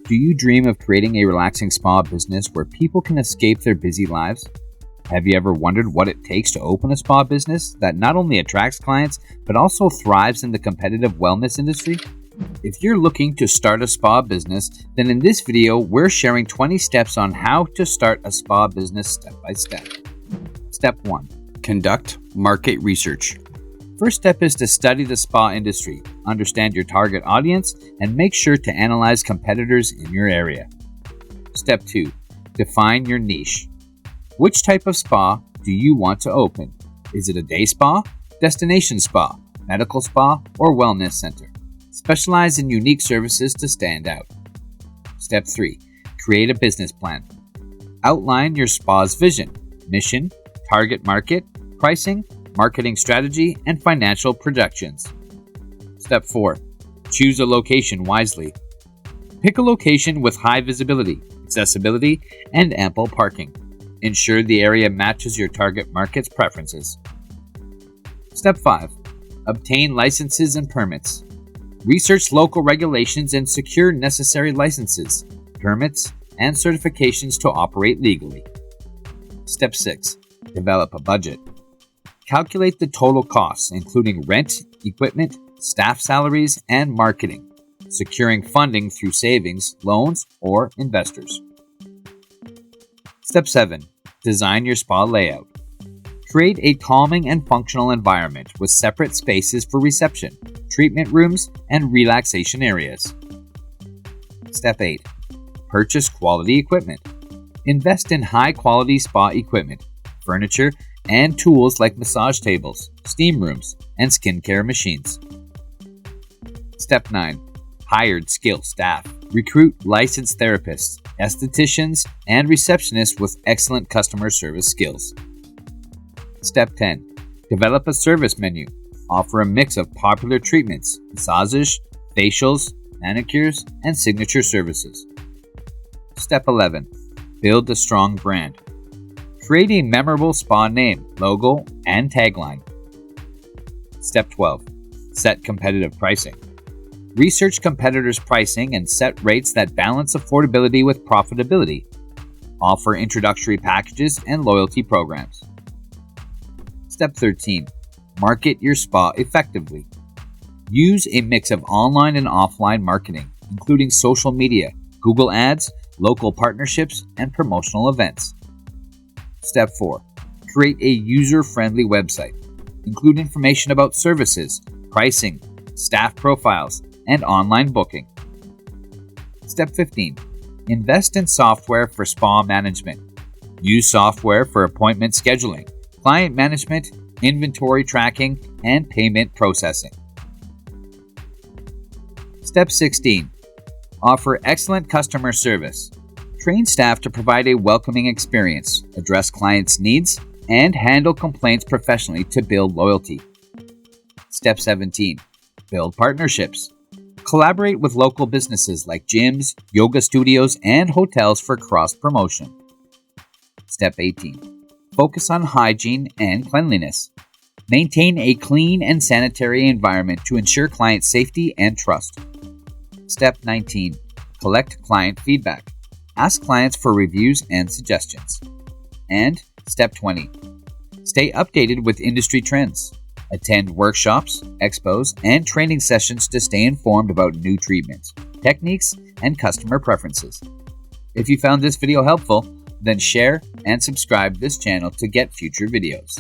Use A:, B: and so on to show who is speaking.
A: Do you dream of creating a relaxing spa business where people can escape their busy lives? Have you ever wondered what it takes to open a spa business that not only attracts clients, but also thrives in the competitive wellness industry? If you're looking to start a spa business, then in this video, we're sharing 20 steps on how to start a spa business step by step. Step 1. Conduct market research. First step is to study the spa industry, understand your target audience, and make sure to analyze competitors in your area. Step 2. Define your niche. Which type of spa do you want to open? Is it a day spa, destination spa, medical spa, or wellness center? Specialize in unique services to stand out. Step 3. Create a business plan. Outline your spa's vision, mission, target market, pricing, marketing strategy, and financial projections. Step 4. Choose a location wisely. Pick a location with high visibility, accessibility, and ample parking. Ensure the area matches your target market's preferences. Step 5. Obtain licenses and permits. Research local regulations and secure necessary licenses, permits, and certifications to operate legally. Step 6. Develop a budget. Calculate the total costs, including rent, equipment, staff salaries, and marketing, securing funding through savings, loans, or investors. Step 7. Design your spa layout. Create a calming and functional environment with separate spaces for reception, treatment rooms, and relaxation areas. Step 8. Purchase quality equipment. Invest in high-quality spa equipment, furniture, and tools like massage tables, steam rooms, and skincare machines. Step 9. Hired skilled staff. Recruit licensed therapists, estheticians, and receptionists with excellent customer service skills. Step 10. Develop a service menu. Offer a mix of popular treatments, massages, facials, manicures, and signature services. Step 11. Build a strong brand. Create a memorable spa name, logo, and tagline. Step 12. Set competitive pricing. Research competitors' pricing and set rates that balance affordability with profitability. Offer introductory packages and loyalty programs. Step 13. Market your spa effectively. Use a mix of online and offline marketing, including social media, Google Ads, local partnerships, and promotional events. Step 4. Create a user-friendly website. Include information about services, pricing, staff profiles, and online booking. Step 15. Invest in software for spa management. Use software for appointment scheduling, client management, inventory tracking, and payment processing. Step 16. Offer excellent customer service. Train staff to provide a welcoming experience, address clients' needs, and handle complaints professionally to build loyalty. Step 17. Build partnerships. Collaborate with local businesses like gyms, yoga studios, and hotels for cross-promotion. Step 18. Focus on hygiene and cleanliness. Maintain a clean and sanitary environment to ensure client safety and trust. Step 19. Collect client feedback. Ask clients for reviews and suggestions. And Step 20. Stay updated with industry trends. Attend workshops, expos, and training sessions to stay informed about new treatments, techniques, and customer preferences. If you found this video helpful, then share and subscribe this channel to get future videos.